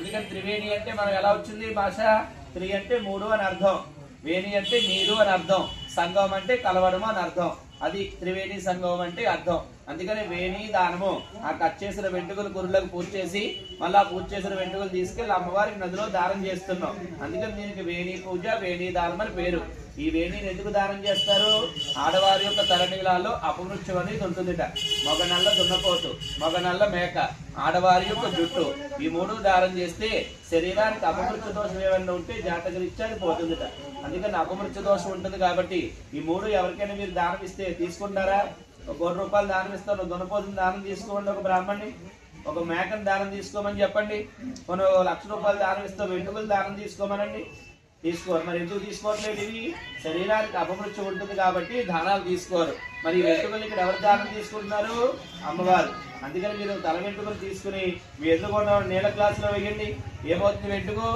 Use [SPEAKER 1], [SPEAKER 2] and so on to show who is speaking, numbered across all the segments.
[SPEAKER 1] అందుకని త్రివేణి అంటే మనం ఎలా వచ్చింది భాష? త్రి అంటే 3 అని అర్థం, వేణి అంటే నీరు అని అర్థం, సంగమం అంటే కలవడము అని అర్థం. అది త్రివేణి సంగమం అంటే అర్థం. అందుకని వేణి దానము, ఆ కట్ చేసిన వెంట్రుకలు కురులకు పూజ చేసి మళ్ళీ పూజ చేసిన వెంట్రుకలు తీసుకెళ్లి అమ్మవారికి నదిలో దానం చేస్తున్నాం. అందుకని దీనికి వేణి పూజ, వేణి దానం అని పేరు. ఈ వేణిని ఎందుకు దానం చేస్తారు? ఆడవారి యొక్క తరణీలాల్లో అపమృత్యం అనేది ఉంటుందిట. మగ నల్ల దున్నపోతు, మగ నల్ల మేక, ఆడవారి యొక్క జుట్టు, ఈ 3 దానం చేస్తే శరీరానికి అపమృత్య దోషం ఏమైనా ఉంటే జాతకరీత్యా అది పోతుందిట. అందుకని అపమృత్య దోషం ఉంటుంది కాబట్టి ఈ 3 ఎవరికైనా మీరు దానం ఇస్తే తీసుకుంటారా? 1 కోటి రూపాయలు దానం ఇస్తాను, దున్నపోతుని దానం తీసుకోండి ఒక బ్రాహ్మణ్ణి, ఒక మేకను దానం తీసుకోమని చెప్పండి. కొన్ని 1,00,000 రూపాయలు దానం ఇస్తాం, వెంట్రుకలు దానం తీసుకోమనండి. తీసుకోరు. మరి ఎందుకు తీసుకోవట్లేదు? ఇవి శరీరానికి అపమృత్యం ఉంటుంది కాబట్టి దానాలు తీసుకోరు. మరి ఈ వెంట్రుకలు ఇక్కడ ఎవరు దానం తీసుకుంటున్నారు? అమ్మవారు. అందుకని మీరు తల వెంట్రుకలు తీసుకుని మీ ఎదురుకుండా నీళ్ళ గ్లాసులో వేయండి, ఏమవుతుంది? వెంట్రుకు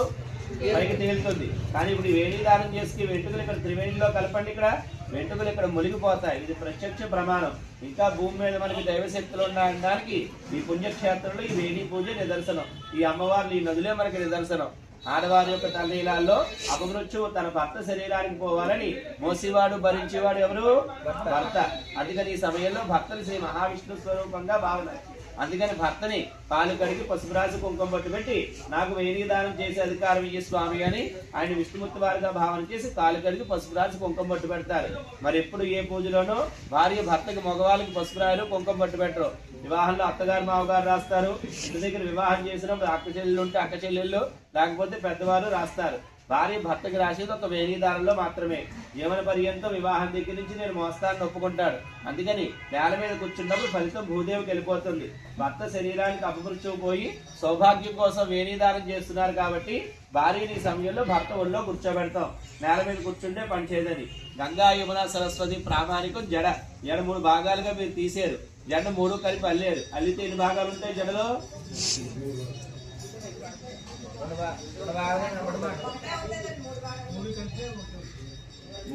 [SPEAKER 1] పైకి తేలుతుంది. కానీ ఇప్పుడు ఈ వేణి దానం చేసి వెంట్రుకలు ఇక్కడ త్రివేణిలో కలపండి, ఇక్కడ వెంట్రుకలు ఇక్కడ మునిగిపోతాయి. ఇది ప్రత్యక్ష ప్రమాణం. ఇంకా భూమి మీద మనకి దైవశక్తులు ఉండడానికి ఈ పుణ్యక్షేత్రంలో ఈ వేణి పూజ నిదర్శనం. ఈ అమ్మవార్లు ఈ నదులే మనకి నిదర్శనం. ఆడవారి యొక్క తల్లిలాల్లో అపమృత్యు తన భర్త శరీరానికి పోవాలని మోసేవాడు భరించేవాడు ఎవరు? భర్త. అందుకని ఈ సమయంలో భర్తని శ్రీ మహావిష్ణు స్వరూపంగా భావన. అందుకని భర్తని పాలు కడిగి పసుపు రాసి కుంకుమ పట్టు పెట్టి నాకు వేణి దానం చేసే అధికారం ఇయ్యే స్వామి అని ఆయన విష్ణుమూర్తి వారిగా భావన చేసి కాలు కడిగి పసుపు రాసి కుంకుమ పట్టు పెడతారు. మరి ఎప్పుడు ఏ పూజలోనూ భార్య భర్తకి మగవాళ్ళకి పసుపు రాయలు కుంకుమ పట్టు పెట్టరు. వివాహంలో అత్తగారు మామగారు రాస్తారు. ఇంటి దగ్గర వివాహం చేసినప్పుడు అక్క చెల్లెళ్ళు ఉంటే అక్క చెల్లెళ్ళు, లేకపోతే పెద్దవారు రాస్తారు. భార్య భర్తకి రాసేది ఒక వేణి దానంలో మాత్రమే. జీవన పర్యంతం వివాహం దగ్గర నుంచి నేను మోస్తానని ఒప్పుకుంటాడు. అందుకని నేల మీద కూర్చున్నప్పుడు ఫలితం భూదేవికి వెళ్ళిపోతుంది. భర్త శరీరానికి అపమృత్యం పోయి సౌభాగ్యం కోసం వేణి దానం చేస్తున్నారు కాబట్టి భార్యని సమయంలో భర్త ఒళ్ళో కూర్చోబెడతాం. నేల మీద కూర్చుంటే పని చేయదని. గంగా యమున సరస్వతి ప్రామాణికం జడ. జడ 3 భాగాలుగా మీరు తీసారు. జడ 3 కలిపి అల్లేరు. అల్లితే ఎన్ని భాగాలు ఉంటాయి జడలో?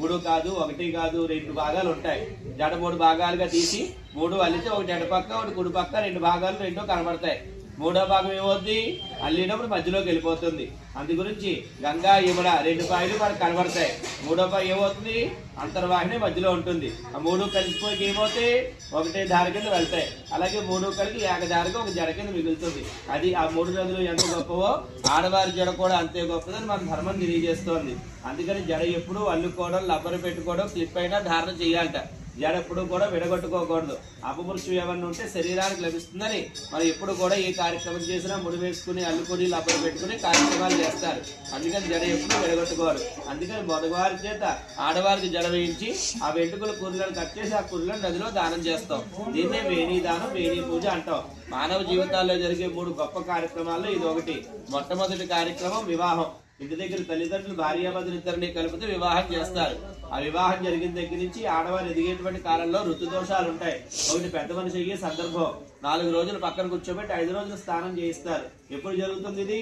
[SPEAKER 1] 3 కాదు, 1 కాదు, 2 భాగాలు ఉంటాయి. జడ 3 భాగాలుగా తీసి 3 అల్లితే ఒకటి ఎడ పక్క, ఒకటి కుడి పక్క, 2 భాగాలు 2 కనబడతాయి. 3వ భాగం ఏమవుద్ది? అల్లినప్పుడు మధ్యలోకి వెళ్ళిపోతుంది. అందు గురించి గంగా యమున 2 పాయలు మనకు కనబడతాయి. 3వ పాయ ఏమవుతుంది? అంతర్వాహిని మధ్యలో ఉంటుంది. ఆ 3 కలిసిపోయి ఏమవుతాయి? ఒకటే దారి కింద వెళ్తాయి. అలాగే 3 కలిగి ఏకదారిగా ఒక జడ కింద మిగులుతుంది. అది ఆ 3 నదులు ఎంత గొప్పవో ఆడవారి జడ కూడా అంతే గొప్పదని మన ధర్మం తెలియజేస్తోంది. అందుకని జడ ఎప్పుడు అల్లుకోవడం, లబ్బరు పెట్టుకోవడం, క్లిప్ అయినా ధారణ చేయాలట. జడ ఎప్పుడు కూడా విడగొట్టుకోకూడదు. అపమృత్యు ఏమన్నా ఉంటే శరీరానికి లభిస్తుందని మరి ఎప్పుడు కూడా ఏ కార్యక్రమం చేసినా ముడి వేసుకుని అల్లుకొని లబ్బలు పెట్టుకుని కార్యక్రమాలు చేస్తారు. అందుకని జడ ఎప్పుడు విడగొట్టుకోరు. అందుకని మగవారి చేత ఆడవారికి జడ వేయించి ఆ వెంట్రుకల కుర్రలను కట్ చేసి ఆ కుర్రలను నదిలో దానం చేస్తాం. దీన్నే వేణి దానం, వేణి పూజ అంటాం. మానవ జీవితాల్లో జరిగే 3 గొప్ప కార్యక్రమాల్లో ఇది ఒకటి. మొట్టమొదటి కార్యక్రమం వివాహం. ఇంటి దగ్గర తల్లిదండ్రులు భార్యాభర్తలిద్దరిని కలిపితే వివాహం చేస్తారు. ఆ వివాహం జరిగిన దగ్గర నుంచి ఆడవారు ఎదిగేటువంటి కాలంలో ఋతుదోషాలు ఉంటాయి. ఒకటి పెద్ద మనిషి అయ్యే సందర్భం. 4 రోజులు పక్కన కూర్చోబెట్టి 5 రోజులు స్నానం చేయిస్తారు. ఎప్పుడు జరుగుతుంది ఇది?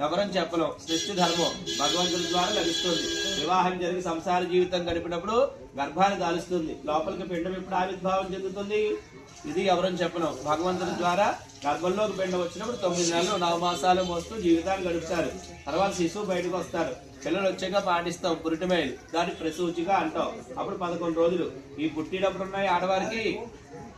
[SPEAKER 1] ఎవరని చెప్పలేం. సృష్టి ధర్మం భగవంతుడి ద్వారా లభిస్తుంది. వివాహం జరిగి సంసార జీవితం గడిపినప్పుడు గర్భాన్ని దాలుస్తుంది. లోపలికి పిండం ఎప్పుడు ఆవిర్భావం చెందుతుంది? ఇది ఎవరని చెప్పలేం. భగవంతుడి ద్వారా గర్భంలోకి పిండం వచ్చినప్పుడు 9 నెలలు 9 మాసాలు మోస్తూ జీవితాన్ని గడుపుతారు. తర్వాత శిశువు బయటకు వస్తారు. పిల్లలు వచ్చాక పాటిస్తాం పురిటిమేలు, దాన్ని ప్రసూచిగా అంటాం. అప్పుడు 11 రోజులు. ఈ పుట్టినప్పుడు ఉన్నాయి ఆడవారికి.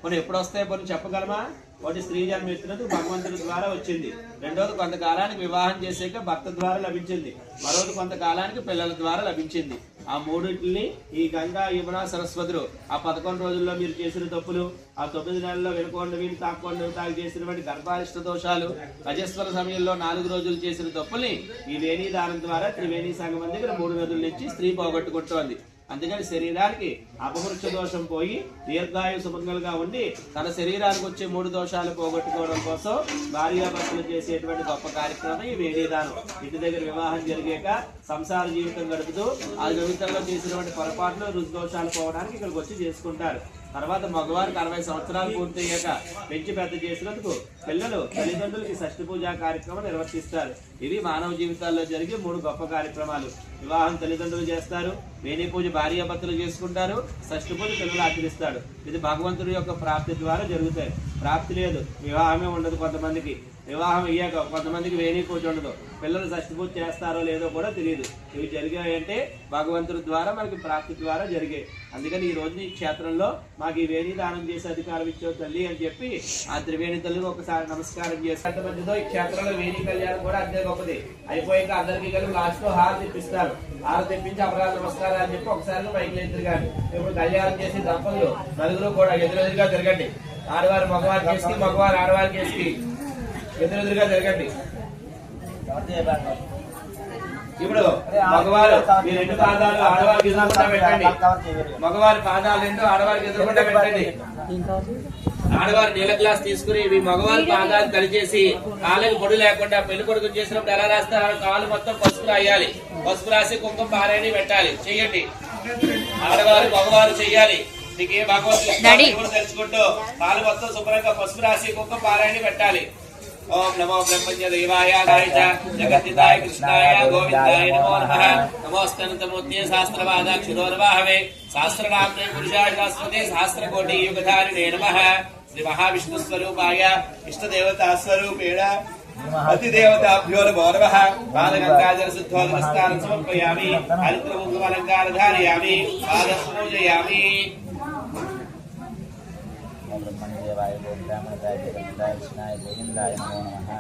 [SPEAKER 1] మనం ఎప్పుడు వస్తాయో కొన్ని చెప్పగలమా? ఒకటి స్త్రీ జన్మ ఎత్తినందుకు భగవంతుడి ద్వారా వచ్చింది. రెండోది కొంతకాలానికి వివాహం చేసాక భర్త ద్వారా లభించింది. మరోది కొంతకాలానికి పిల్లల ద్వారా లభించింది. ఆ 3 ఈ గంగా యమున సరస్వతులు ఆ 11 రోజుల్లో మీరు చేసిన తప్పులు, ఆ 9 నెలల్లో వినకుండా వీళ్ళు తాకుండా తాగి చేసినటువంటి గర్భారిష్ట దోషాలు, అజస్వర సమయంలో 4 రోజులు చేసిన తప్పుల్ని ఈ వేణి దానం ద్వారా త్రివేణి సంగమం దగ్గర 3 నదుల నుంచి స్త్రీ పోగొట్టుకుంటోంది. అందుకని శరీరానికి అపమృత్య దోషం పోయి దీర్ఘాయు సుమంగలుగా ఉండి తన శరీరానికి వచ్చే 3 దోషాలు పోగొట్టుకోవడం కోసం భార్యాభర్తలు చేసేటువంటి గొప్ప కార్యక్రమం ఈ వేణి దానం. ఇంటి దగ్గర వివాహం జరిగాక సంసార జీవితం గడుపుతూ ఆ జీవితంలో చేసినటువంటి పొరపాట్లు రుజుదోషాలు పోవడానికి ఇక్కడికి వచ్చి చేసుకుంటారు. తర్వాత మగవారికి 60 సంవత్సరాలు పూర్తయ్యాక పెంచి పెద్ద చేసినందుకు పిల్లలు తల్లిదండ్రులకి షష్ఠి పూజా కార్యక్రమం నిర్వర్తిస్తారు. ఇవి మానవ జీవితాల్లో జరిగే 3 గొప్ప కార్యక్రమాలు. వివాహం తల్లిదండ్రులు చేస్తారు, వేణి పూజ భార్యాభర్తలు చేసుకుంటారు, షష్ఠి పూజ పిల్లలు ఆచరిస్తాడు. ఇది భగవంతుడి యొక్క ప్రాప్తి ద్వారా జరుగుతాయి. ప్రాప్తి లేదు, వివాహమే ఉండదు కొంతమందికి. వివాహం అయ్యాక కొంతమందికి వేణి పూజ ఉండదు, పిల్లలు షష్ఠి పూజ చేస్తారో లేదో కూడా తెలియదు. ఇవి జరిగాయంటే భగవంతుడి ద్వారా మనకి ప్రాప్తి ద్వారా జరిగాయి. అందుకని ఈ రోజు ఈ క్షేత్రంలో మాకు ఈ వేణి దానం చేసే అధికారం ఇచ్చావు తల్లి అని చెప్పి ఆ త్రివేణి తల్లికి ఒకసారి నమస్కారం చేసేంత మధ్యలో ఈ క్షేత్రంలో వేణి కళ్యాణం కూడా అంతే గొప్పది. అయిపోయాక అందరికీ కలిపి లాస్ట్ లో హార తెప్పిస్తారు. హార తెప్పించి అపరాధ నమస్కారం అని చెప్పి ఒకసారి పైకి లేదు తిరగాలి. ఇప్పుడు కళ్యాణం చేసే దంపతులు నలుగురు కూడా ఎదురెదురుగా తిరగండి. ఆడవారు మగవారి కేసుకి, మగవారు ఆడవారి కేసుకి ఎదురెదురుగా తిరగండి. ఇప్పుడు మగవారు ఈ రెండు పాదాలు ఆడవారికి ఎదురుకుండా పెట్టండి. మగవారి పాదాలు రెండు ఆడవారికి ఎదురుకుండా పెట్టండి. ఆడవారు నీళ్ళ గ్లాస్ తీసుకుని ఇవి మగవారి పాదాలు కలిచేసి కాళ్ళకి పొడి లేకుండా పెళ్లి కొడుకు చేసినప్పుడు ఎలా రాస్తారు, కాళ్ళు మొత్తం పసుపు రాయాలి. పసుపు రాసి కుంకుమ పారాయణ పెట్టాలి. చెయ్యండి. ఆడవారు మగవారు చెయ్యాలి. నీకే భగవంతుడు తెలుసుకుంటూ కాళ్ళు మొత్తం శుభ్రంగా పసుపు రాసి కుంకుమ పారాయణ పెట్టాలి. ఓం నమో బ్రహ్మణ్య దేవాయ జగద్దితాయ కృష్ణాయ గోవిందాయ నమో నమః. నమోస్తనంతమూర్తే శాస్త్రవాదాక్షరోర్వాహవే శాస్త్రనామ్నే పురుషాయ శాస్త్రతే సహస్రకోటి యుగధారిణే నమః. శ్రీ మహావిష్ణు స్వరూపాయ ఇష్టదేవతా స్వరూపేణ అతిదేవతాభ్యో నమో నమః. పాదగంగాజల శుద్ధోదకస్నానం సమర్పయామి. హరిద్రముఖమలంకారధారయామి. పాదపూజయామి.
[SPEAKER 2] బ్రహ్మణ్యదేవాయ బ్రాహ్మణదాయ జగన్నాయ కృష్ణాయ గోవిందాయ నమో నమః.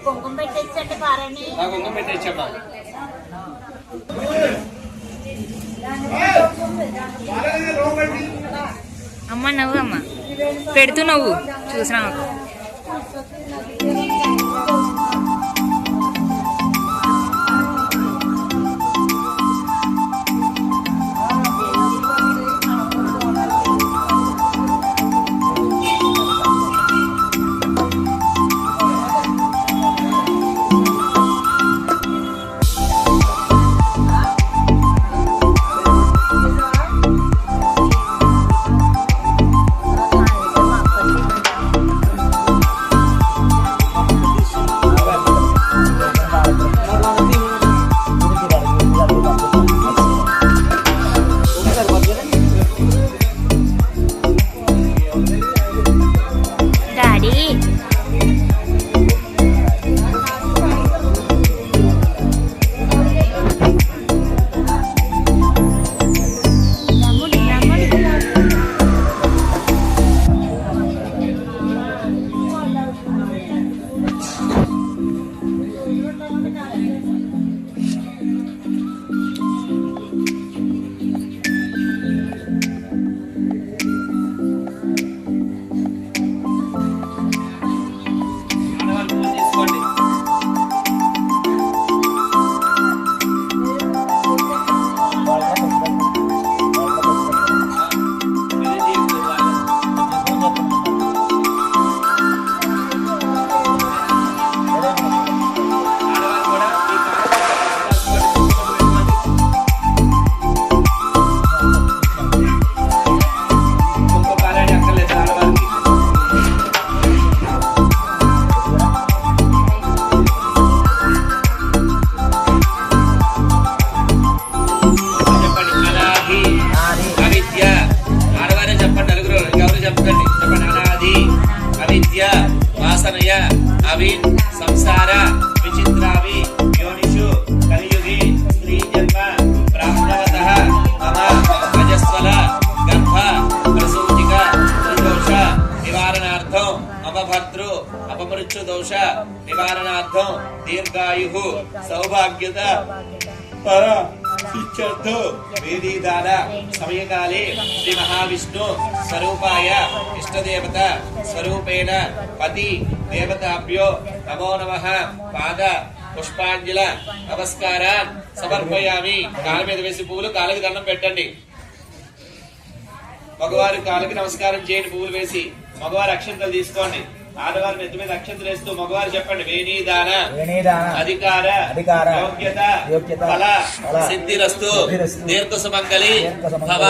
[SPEAKER 3] కుంకుమ పెట్టేచ్చండి పారాయణి.
[SPEAKER 1] కుంకుమ పెట్టేచ్చమ్మా.
[SPEAKER 4] అమ్మ నవ్వు అమ్మ పెడుతూ నవ్వు చూసినా
[SPEAKER 1] వాసనయ అవి సంసార విచిత్రావి యోనిషు కలియుగి స్త్రీ జన్మ బ్రాహ్మణవతః మమ అజస్వల గర్భ ప్రసూతిక దోష నివారణార్థం అపభద్రు అపమృత్యు దోష నివారణార్థం దీర్ఘాయు సౌభాగ్యత పర ఇత్యర్థో వేదీదాన సమయకాలే శ్రీ మహావిష్ణు స్వరూపాయ ఇష్టదేవత స్వరూపేణ పతి దేవతాభ్యో నమో నమః పాద పుష్పాంజల నమస్కారం సమర్పయామి. కాళ్ళ మీద వేసి పువ్వులు కాళ్ళకి దండం పెట్టండి. మగవారి కాళ్ళకి నమస్కారం చేయండి పువ్వులు వేసి. మగవారి అక్షంతలు తీసుకోండి. ఆడవారి నెత్తి మీద అక్షంతలు వేస్తూ మగవారు చెప్పండి వేణీదాన అధికార యోగ్యత ఫల సిద్ధిరస్తు దీర్ఘ సుమంగళి భవ.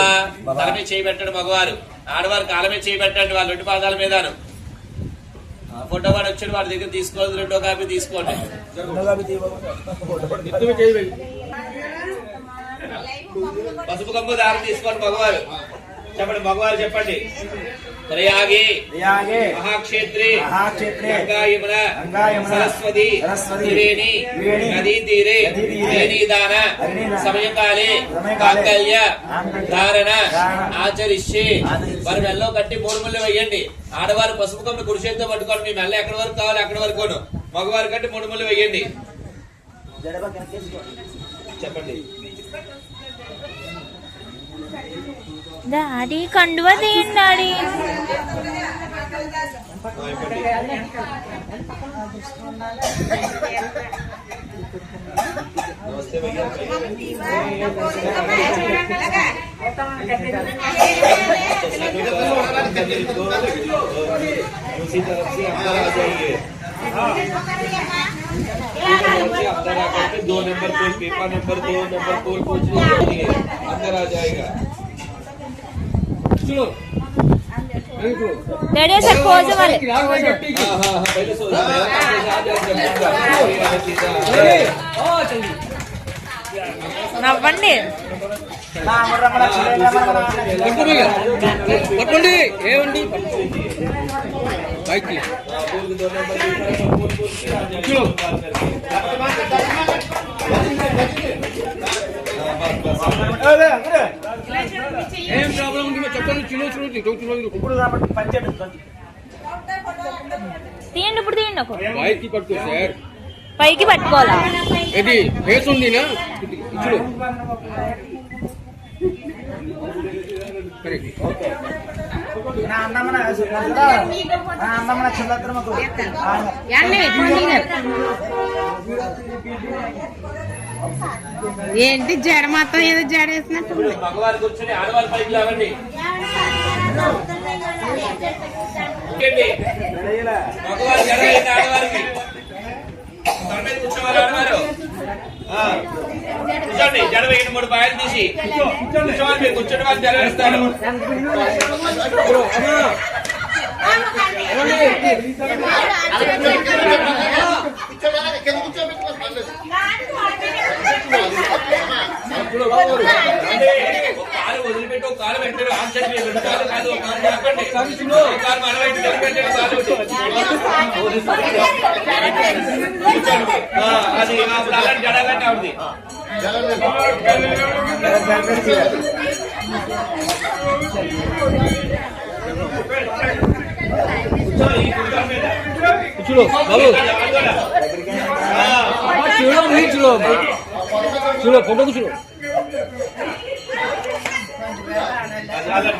[SPEAKER 1] తల మీద చేయబెట్టండి మగవారు. ఆడవారు కాళ్ళ మీద చేయబెట్టండి వాళ్ళ రెండు పాదాల మీదను. ఫోటో వాడు వచ్చాడు వాడి దగ్గర తీసుకోవాలి. రెండో కాపీ తీసుకోండి. పసుపు కొమ్ము దారం తీసుకోండి మగవారు. చెప్పండి మగవారు చెప్పండి. త్రయాగి మహాక్షేత్రి గంగాయమున సరస్వతి త్రివేణి నదీ తీరే వేణీదాన సమయకాలే కాంకల్య ధారణ ఆచరిష్యే. వారి మెల్లో కట్టి 3 ముళ్ళు వేయండి. ఆడవారు పసుపు కొమ్ము కుడి చేతితో పట్టుకోండి. మీ మెల్ల ఎక్కడి వరకు కావాలి అక్కడి వరకు. మగవారు కట్టి 3 ముళ్ళు వేయండి. చెప్పండి.
[SPEAKER 4] డాడీ కండువ తీయండి డాడీ.
[SPEAKER 1] నమస్తే భయ్యా. उसी तरफ से अंदर आ जाएंगे. 2 नंबर पोल पेपर नंबर 2 नंबर पोल पहुंचने के लिए अंदर आ जाएगा. चलो
[SPEAKER 4] డాడీ సార్ పోజ్ वाले.
[SPEAKER 1] हाँ पहले सो
[SPEAKER 4] నవ్వండి.
[SPEAKER 5] పట్టుకోండి. ఏమండి బైక్ ఏం ప్రాబ్లం ఉంది చెప్పండి.
[SPEAKER 4] తీయండి ఇప్పుడు తీయండి. ఒక
[SPEAKER 5] బైక్ పట్టుకో సార్.
[SPEAKER 4] పైకి పట్టుకోవాలా?
[SPEAKER 5] ఇది ఫేస్ ఉందినా ఇప్పుడు
[SPEAKER 6] ఏంటి జడ మాత్రం ఏదో జడ వేసినట్టు.
[SPEAKER 1] మగవారు కూర్చొని ఆడవారి పైకి లాగండి. మగవారు జడ వేయండి. ఆడవారికి తల మీద కూర్చోవాలి. ఆడవారు కూర్చోండి. జడ వేయండి. 3 పాయలు తీసి కూర్చోవాలి. మీరు కూర్చోండి. వాళ్ళు జడ వేస్తారు. కాలు వదిలిపెట్టి ఒక కాలు పెట్టారు. ఆన్సర్ 2 కాలు కాదు. ఒక కాలు చెప్పండి. కాలు మన వైపు పెట్టండి. అది అప్పుడు అలాంటి జడగంటే ఉంది.
[SPEAKER 5] చూడు బాబు చూడు చూడు ఫోటోకు చూడు.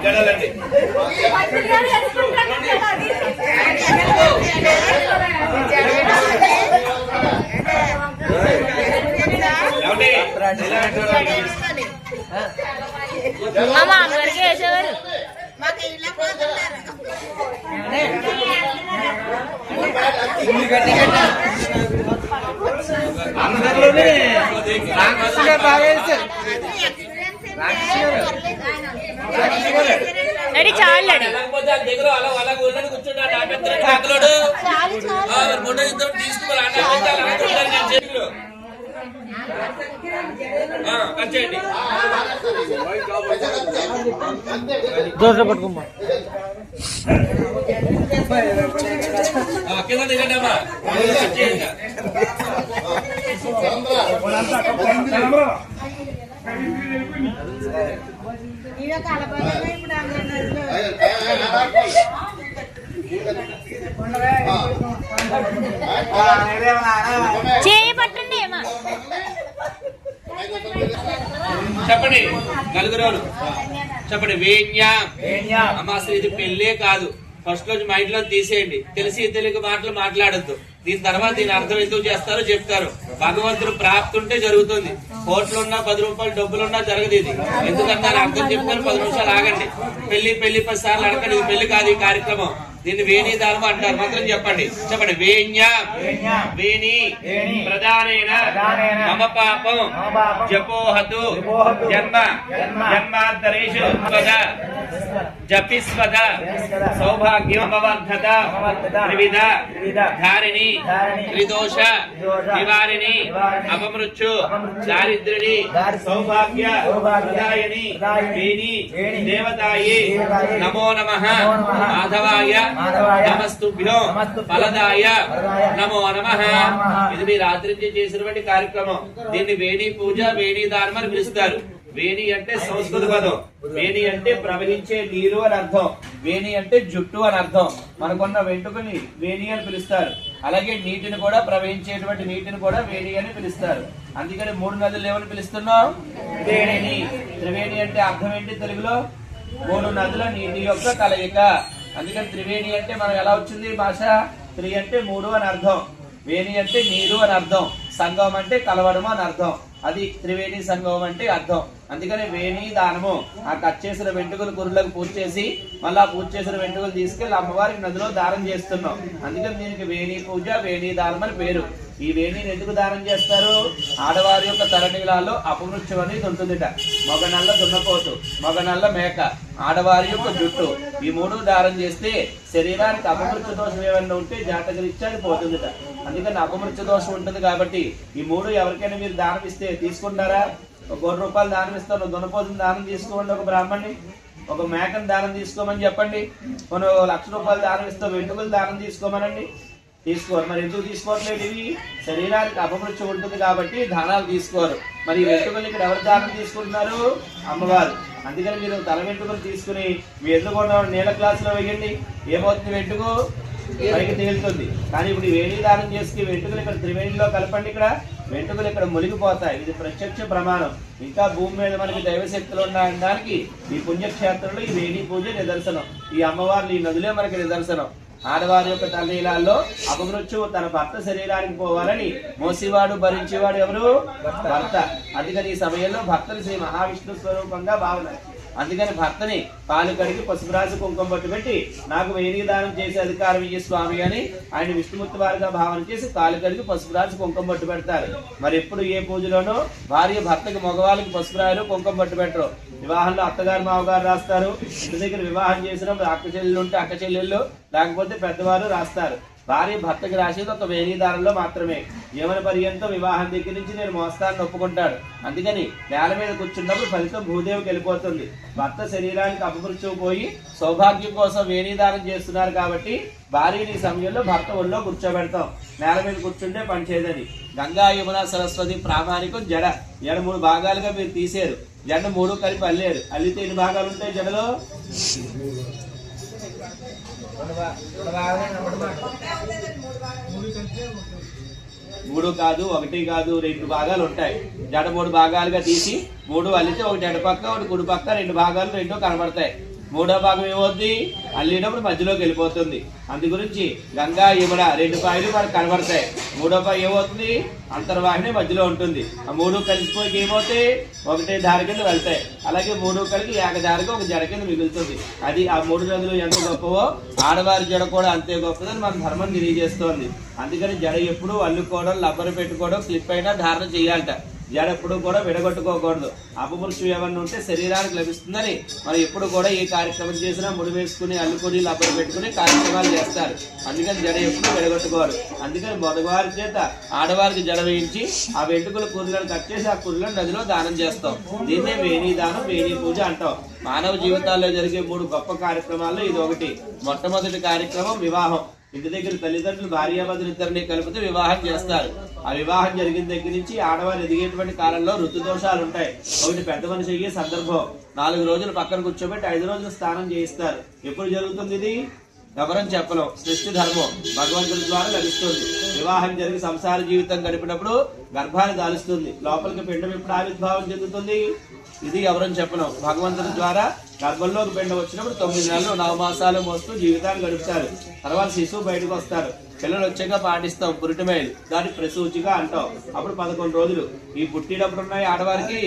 [SPEAKER 1] జడాలండి.
[SPEAKER 4] మా మామగారికి వేసేవారు. డాడీ చాలు డాడీ.
[SPEAKER 1] దగ్గర అలా అలా ఉన్నది కూర్చుంటాడు. ఆ పెద్ద పక్కలోడు ఫోటో ఇద్దరు తీసుకుని చేయండి.
[SPEAKER 5] పట్టుకోమ్మా
[SPEAKER 1] కింద దిగండి అమ్మా. చేయండి.
[SPEAKER 4] చేయి పట్టండి. ఏమా
[SPEAKER 1] చెప్పండి. 4 రోజులు చెప్పండి. అమ్మా అసలు ఇది పెళ్ళే కాదు. ఫస్ట్ రోజు మైండ్ లో తీసేయండి. తెలిసి తెలియక మాటలు మాట్లాడద్దు. దీని తర్వాత దీని అర్థం ఎందుకు చేస్తారో చెప్తారు. భగవంతుడు ప్రాప్తి ఉంటే జరుగుతుంది. కోట్లున్నా 10 రూపాయలు డబ్బులున్నా జరగదు. ఇది ఎందుకంటే అర్థం చెప్తారు. 10 నిమిషాలు ఆగండి. పెళ్లి 10 సార్లు అడగండి. ఇది పెళ్లి కాదు ఈ కార్యక్రమం. దీన్ని వేణి దానం అంటారు. మాత్రం చెప్పండి. చెప్పండి. వేణి ప్రధానైన మమ పాపం జపోహతు జన్మ జన్మాంతరేషు జపిస్వద సౌభాగ్యమవర్ధత త్రివిధ ధారిణి త్రిదోష నివారిణి అపమృత్యు దారిద్ర్యని సౌభాగ్య ప్రదాయని వేణి దేవతాయే నమో నమః మాధవాయ నమస్తుభ్యో ఫలదాయ నమో నమః. ఇది మీ రాత్రి చేసినటువంటి కార్యక్రమం. దీన్ని వేణి పూజ వేణి దానం అని పిలుస్తారు. వేణి అంటే సంస్కృత పదం. వేణి అంటే ప్రవహించే నీరు అని అర్థం. వేణి అంటే జుట్టు అని అర్థం. మనకున్న వెంట్రుకని వేణి అని పిలుస్తారు. అలాగే నీటిని కూడా ప్రవహించేటువంటి నీటిని కూడా వేణి అని పిలుస్తారు. అందుకని 3 నదులు ఏమని పిలుస్తున్నాం? వేణిని. త్రివేణి అంటే అర్థం ఏంటి తెలుగులో? 3 నదుల నీటి యొక్క కలయిక. అందుకని త్రివేణి అంటే మనం ఎలా వచ్చింది భాష? త్రి అంటే 3 అని అర్థం, వేణి అంటే నీరు అని అర్థం, సంగమం అంటే కలవడము అని అర్థం. అది త్రివేణి సంగమం అంటే అర్థం. అందుకని వేణి దానము. ఆ కట్ చేసిన వెంట్రుకలు కురులకు పూజ చేసి మళ్ళీ పూజ చేసిన వెంట్రుకలు తీసుకెళ్లి అమ్మవారికి నదిలో దానం చేస్తున్నాం. అందుకని దీనికి వేణి పూజ వేణి దానం అని పేరు. ఈ వేణిని ఎందుకు దానం చేస్తారు? ఆడవారి యొక్క తలనీలాల్లో అపమృత్యం అనేది ఉంటుందిట. మగ నల్ల దున్నపోతు, మగ నల్ల మేక, ఆడవారి యొక్క జుట్టు, ఈ 3 దానం చేస్తే శరీరానికి అపమృత్య దోషం ఏమైనా ఉంటే జాతకరీత్యా అది పోతుందిట. అందుకని అపమృత్య దోషం ఉంటుంది కాబట్టి ఈ 3 ఎవరికైనా మీరు దానం ఇస్తే తీసుకుంటారా? 1 కోటి రూపాయలు దానం ఇస్తాను, దున్నపోతుని దానం తీసుకోమండి ఒక బ్రాహ్మణ్ణి, ఒక మేకను దానం తీసుకోమని చెప్పండి. మనం 1 లక్ష రూపాయలు దానం ఇస్తాం, వెంట్రుకలు దానం తీసుకోమనండి. తీసుకోరు. మరి ఎందుకు తీసుకోవట్లేదు? ఇవి శరీరానికి అపమృత్యం ఉంటుంది కాబట్టి దానాలు తీసుకోరు. మరి ఈ వెంట్రుకలు ఇక్కడ ఎవరు దానం తీసుకుంటున్నారు? అమ్మవారు. అందుకని మీరు తల వెంట్రుకలు తీసుకుని మీ ఎదురుకుండా నీళ్ళ గ్లాసులో వేయండి. ఏమవుతుంది? వెంట్రుకు పైకి తేలుతుంది. కానీ ఇప్పుడు వేణి దానం చేసి వెంట్రుకలు ఇక్కడ త్రివేణిలో కలపండి. ఇక్కడ వెంట్రుకలు ఇక్కడ మునిగిపోతాయి. ఇది ప్రత్యక్ష ప్రమాణం. ఇంకా భూమి మీద మనకి దైవశక్తులు ఉండడానికి ఈ పుణ్యక్షేత్రంలో ఈ వేణి పూజ నిదర్శనం. ఈ అమ్మవార్లు ఈ నదులే మనకి నిదర్శనం. ఆడవారి యొక్క తల్లీలాల్లో అపమృత్యు తన భర్త శరీరానికి పోవాలని మోసేవాడు భరించేవాడు ఎవరు? భర్త. అందుకని ఈ సమయంలో భర్తని శ్రీ మహావిష్ణు స్వరూపంగా భావన. అందుకని భర్తని పాలు కడిగి పసుపు రాసి కుంకుమ పట్టు పెట్టి నాకు వేణి దానం చేసే అధికారం ఇయ్యి స్వామి అని ఆయన విష్ణుమూర్తి వారిగా భావన చేసి కాలు కడిగి పసుపు రాసి కుంకుమ పట్టు పెడతారు. మరి ఎప్పుడు ఏ పూజలోనూ భార్య భర్తకి మగవాళ్ళకి పసుపు రాయలు కుంకుమ పట్టు పెట్టరు. వివాహంలో అత్తగారు మామగారు రాస్తారు. ఇంటి దగ్గర వివాహం చేసినప్పుడు అక్క చెల్లెళ్ళు ఉంటే అక్క చెల్లెళ్ళు, లేకపోతే పెద్దవారు రాస్తారు. భార్య భర్తకి రాసేది ఒక వేణి దానంలో మాత్రమే. జీవన పర్యంతం వివాహం దగ్గర నుంచి నేను మోస్తాన్ని ఒప్పుకుంటాడు. అందుకని నేల మీద కూర్చున్నప్పుడు ఫలితం భూదేవికి వెళ్ళిపోతుంది. భర్త శరీరానికి అపమృత్యువు పోయి సౌభాగ్యం కోసం వేణి దానం చేస్తున్నారు కాబట్టి భార్యని సమయంలో భర్త ఒళ్ళో కూర్చోబెడతాం. నేల మీద కూర్చుంటే పని చేయదని. గంగా యమున సరస్వతి ప్రామాణికం జడ. జడ 3 భాగాలుగా మీరు తీసారు. జడ 3 కలిపి అల్లేరు. అల్లితే ఎన్ని భాగాలు ఉంటాయి జడలో? 3 కాదు, 1 కాదు, 2 భాగాలు ఉంటాయి. జడ 3 భాగాలుగా తీసి 3 అల్లితే ఒకటి ఎడపక్క ఒకటి కుడి పక్క 2 భాగాలు 2 కనబడతాయి. 3వ భాగం ఏమవుద్ది? అల్లినప్పుడు మధ్యలోకి వెళ్ళిపోతుంది. అందు గురించి గంగా యమున 2 పాయలు మనకు కనబడతాయి. 3వ పాయ ఏమవుతుంది? అంతర్వాహిని మధ్యలో ఉంటుంది. ఆ 3 కలిసిపోయి ఏమవుతాయి? ఒకటే దారి కింద వెళ్తాయి. అలాగే 3 కలిగి ఏకదారిగా ఒక జడ కింద మిగులుతుంది. అది ఆ 3 నదులు ఎంత గొప్పవో ఆడవారి జడ కూడా అంతే గొప్పదని మన ధర్మం తెలియజేస్తోంది. అందుకని జడ ఎప్పుడు అల్లుకోవడం, లబ్బరు పెట్టుకోవడం, క్లిప్ అయినా ధారణ చేయాలట. జడ ఎప్పుడు కూడా విడగొట్టుకోకూడదు. అపమృత్యు ఏమన్నా ఉంటే శరీరానికి లభిస్తుందని మరి ఎప్పుడు కూడా ఏ కార్యక్రమం చేసినా ముడి వేసుకుని అల్లుకుని లబ్బరు పెట్టుకుని కార్యక్రమాలు చేస్తారు. అందుకని జడ ఎప్పుడు విడగొట్టుకోరు. అందుకని మగవారి చేత ఆడవారికి జడ వేయించి ఆ వెంట్రుకల కుర్రలను కట్ చేసి ఆ కుర్రలను నదిలో దానం చేస్తాం. దీన్నే వేణి దానం, వేణి పూజ అంటాం. మానవ జీవితాల్లో జరిగే 3 గొప్ప కార్యక్రమాల్లో ఇది ఒకటి. మొట్టమొదటి కార్యక్రమం వివాహం. ఇంటి దగ్గర తల్లిదండ్రులు భార్యాభర్తలిద్దరిని కలిపితే వివాహం చేస్తారు. ఆ వివాహం జరిగిన దగ్గర నుంచి ఆడవారు ఎదిగేటువంటి కాలంలో ఋతుదోషాలు ఉంటాయి. ఒకటి పెద్ద మనిషి అయ్యే సందర్భం. 4 రోజులు పక్కన కూర్చోబెట్టి 5 రోజులు స్నానం చేయిస్తారు. ఎప్పుడు జరుగుతుంది ఇది? ఎవరని చెప్పలేం. సృష్టి ధర్మం భగవంతుడి ద్వారా లభిస్తుంది. వివాహం జరిగి సంసార జీవితం గడిపినప్పుడు గర్భాన్ని దాలుస్తుంది. లోపలికి పిండం ఎప్పుడు ఆవిర్భావం చెందుతుంది? ఇది ఎవరని చెప్పలేం. భగవంతుడి ద్వారా గర్భంలోకి పిండం వచ్చినప్పుడు 9 నెలలు 9 మాసాలు మోస్తూ జీవితాన్ని గడుపుతారు. తర్వాత శిశువు బయటకు వస్తారు. పిల్లలు వచ్చాక పాటిస్తాం పురిటిమైలు, దాన్ని ప్రసూచిగా అంటాం. అప్పుడు 11 రోజులు. ఈ పుట్టినప్పుడు ఉన్నాయి ఆడవారికి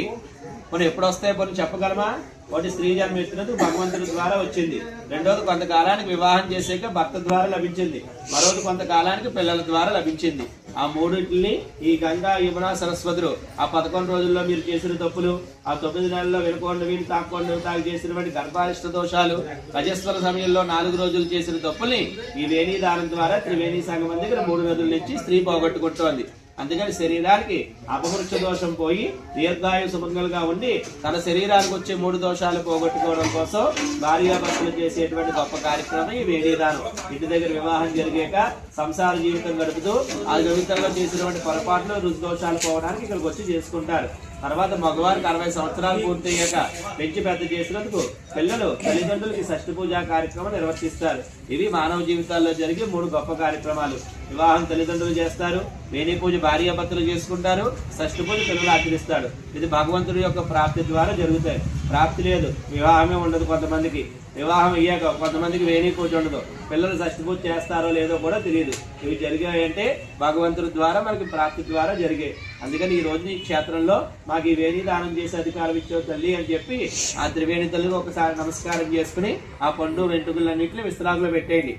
[SPEAKER 1] మనం ఎప్పుడు వస్తాయో కొన్ని చెప్పగలమా? ఒకటి స్త్రీ జన్మ ఎత్తినందుకు భగవంతుడి ద్వారా వచ్చింది, రెండోది కొంతకాలానికి వివాహం చేసాక భర్త ద్వారా లభించింది, మరొకటి కొంతకాలానికి పిల్లల ద్వారా లభించింది. ఆ మూడింటిని ఈ గంగా యమున సరస్వతులు ఆ 11 రోజుల్లో మీరు చేసిన తప్పులు, ఆ 9 నెలల్లో వినకొండ వీళ్ళు తాక్కొండ తాగి చేసినటువంటి గర్భారిష్ట దోషాలు, రజస్వర సమయంలో 4 రోజులు చేసిన తప్పుల్ని ఈ వేణీ దానం ద్వారా త్రివేణి సంగమం దగ్గర 3 నదుల నుంచి స్త్రీ పోగొట్టుకుంటోంది. అందుకని శరీరానికి అపవృక్ష దోషం పోయి దీర్ఘాయు సుమంగలుగా ఉండి తన శరీరానికి వచ్చే 3 దోషాలు పోగొట్టుకోవడం కోసం భార్యాభర్తలు చేసేటువంటి గొప్ప కార్యక్రమం ఈ వేణీదానం. ఇంటి దగ్గర వివాహం జరిగాక సంసార జీవితం గడుపుతూ ఆ జీవితంలో చేసినటువంటి పొరపాట్లు రుచి దోషాలు పోవడానికి ఇక్కడికి వచ్చి చేసుకుంటారు. తర్వాత మగవారికి 60 సంవత్సరాలు పూర్తయ్యాక పెంచి పెద్ద చేసినందుకు పిల్లలు తల్లిదండ్రులకి షష్ఠి పూజా కార్యక్రమం నిర్వర్తిస్తారు. ఇవి మానవ జీవితాల్లో జరిగే 3 గొప్ప కార్యక్రమాలు. వివాహం తల్లిదండ్రులు చేస్తారు, వేణీ పూజ భార్యాభర్తలు చేసుకుంటారు, షష్ఠి పూజ పిల్లలు ఆచరిస్తాడు. ఇది భగవంతుడి యొక్క ప్రాప్తి ద్వారా జరుగుతాయి. ప్రాప్తి లేదు, వివాహమే ఉండదు. కొంతమందికి వివాహం అయ్యాక కొంతమందికి వేణీ పూజ ఉండదు, పిల్లలు షష్ఠి పూజ చేస్తారో లేదో కూడా తెలియదు. ఇవి జరిగాయంటే భగవంతుడి ద్వారా మనకి ప్రాప్తి ద్వారా జరిగాయి. అందుకని ఈ రోజు ఈ క్షేత్రంలో మాకు ఈ వేణీ దానం చేసే అధికారం ఇచ్చావు తల్లి అని చెప్పి ఆ త్రివేణి తల్లికి ఒకసారి నమస్కారం చేసుకుని ఆ పండు వెంట్రుకలన్నింటినీ విశ్రాంతిలో పెట్టేయండి.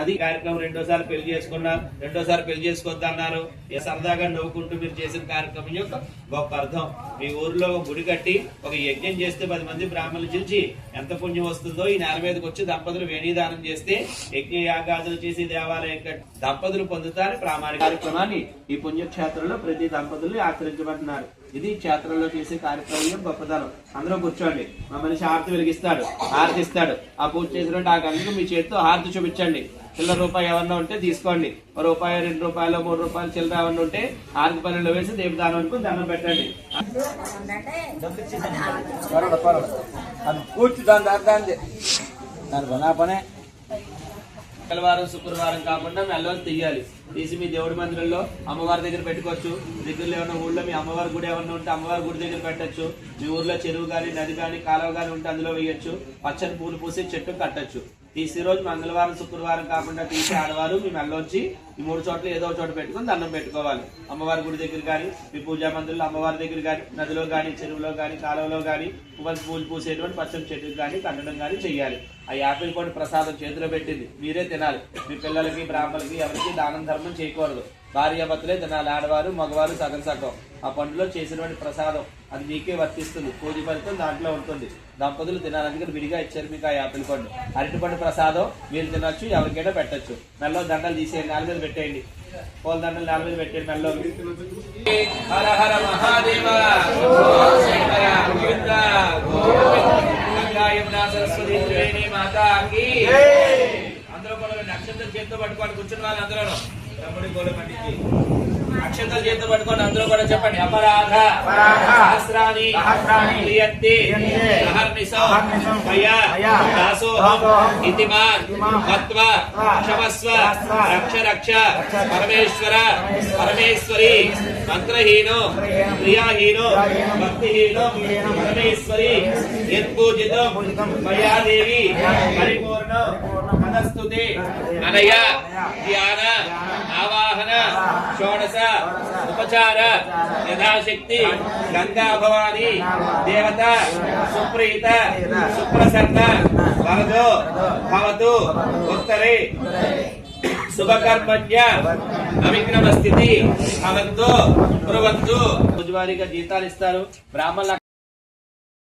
[SPEAKER 1] అది కార్యక్రమం. రెండోసారి పెళ్లి చేసుకున్నారు, రెండోసారి పెళ్లి చేసుకోవద్దన్నారు. సరదాగా నవ్వుకుంటూ మీరు చేసిన కార్యక్రమం యొక్క గొప్ప అర్థం. మీ ఊర్లో ఒక గుడి కట్టి ఒక యజ్ఞం చేస్తే 10 మంది బ్రాహ్మణులు చిలిచి ఎంత పుణ్యం వస్తుందో ఈ నేల మీదకి వచ్చి దంపతులు వేణీదానం చేస్తే యజ్ఞ యాగాదులు చేసి దేవాలయం కట్టి దంపతులు పొందుతారని ప్రామాణిక కార్యక్రమాన్ని ఈ పుణ్యక్షేత్రంలో ప్రతి దంపతుల్ని ఆచరించబడుతున్నారు. ఇది క్షేత్రంలో చేసే కార్యక్రమం గొప్పతనం. అందరూ కూర్చోండి. మా మనిషి హారతి వెలిగిస్తాడు, హారతి ఇస్తాడు. ఆ పూజ చేసినట్టు ఆ గంటకు మీ చేతితో హారతి చూపించండి. చిల్లర రూపాయి ఏమన్నా ఉంటే తీసుకోండి. రూపాయి 2 రూపాయలు 3 రూపాయలు చిల్లర ఏమన్నా ఉంటే హారతి పల్లెల్లో వేసి దేవదానం అనుకుని దండం పెట్టండి. మంగళవారం శుక్రవారం కాకుండా మెల్లలు తీయాలి. తీసి మీ దేవుడి మందిరంలో అమ్మవారి దగ్గర పెట్టుకోవచ్చు. దగ్గరలో ఏమన్నా ఊళ్ళో మీ అమ్మవారి గుడి ఏమన్నా ఉంటే అమ్మవారి గుడి దగ్గర పెట్టచ్చు. మీ ఊర్లో చెరువు గాని నది గాని కాలువ గాని ఉంటే అందులో వేయచ్చు. పచ్చని పూలు పూసి చెట్టు కట్టచ్చు. తీసి రోజు మంగళవారం శుక్రవారం కాకుండా తీసి ఆడవారు మీ మెల్లోంచి ఈ 3 చోట్ల ఏదో చోట పెట్టుకుని దండం పెట్టుకోవాలి. అమ్మవారి గుడి దగ్గర కానీ మీ పూజా మందిరంలో అమ్మవారి దగ్గర కానీ నదిలో కానీ చెరువులో కానీ కాలువలో కానీ పూలు పూసేటువంటి పచ్చని చెట్టుకు కానీ కట్టడం కానీ చెయ్యాలి. ఆ యాపిల్ పండు ప్రసాదం చేతిలో పెట్టింది మీరే తినాలి. మీ పిల్లలకి బ్రాహ్మణులకి ఎవరికి దానం ధర్మం చేయకూడదు. భార్యాభర్తలే తినాలి, ఆడవారు మగవారు సగం సగం. ఆ పండులో చేసినటువంటి ప్రసాదం అది మీకే వర్తిస్తుంది. పూజ ఫలితం దాంట్లో ఉంటుంది. దంపతులు తినాలి, అందుకని విడిగా ఇచ్చారు మీకు ఆ యాపిల్ పండు. అరటి పండు ప్రసాదం మీరు తినొచ్చు, ఎవరికైనా పెట్టచ్చు. మెల్లో దండలు తీసేయండి, నేల మీద పెట్టేయండి. పూల దండలు నేల మీద పెట్టేయండి మెల్లో. హర హర మహాదేవ సరస్వతి త్రివేణి మాతాకి. అందరూ కూడా నక్షత్రం చేతితో పట్టుకోండి. కూర్చున్న వాళ్ళు అందరూ తమ్ముడి గోడ పండించి అక్షంతలు చేతితో పట్టుకోండి. అందరూ కూడా చెప్పండి. అపరాధ సహస్రాని క్రియంతే అహర్నిశం మయా దాసోహం ఇతిమాన్ మత్వా క్షమస్వ రక్ష రక్ష పరమేశ్వర పరమేశ్వరి మంత్రహీనో క్రియాహీనో భక్తిహీనో పరమేశ్వరి యత్పూజితం మయా దేవి పరిపూర్ణం మనస్తుతే అనయ ధ్యాన ఆవాహన షోడశ ఉపచార యథాశక్తి గంగా భవాని దేవత సుప్రీత సుప్రసన్న వరదో భవతు ఉత్తరే శుభకర్మణ్య అవిక్రమ స్థితి భవంతు కుర్వంతు. రోజువారీగా జీతాలు ఇస్తారు బ్రాహ్మణుల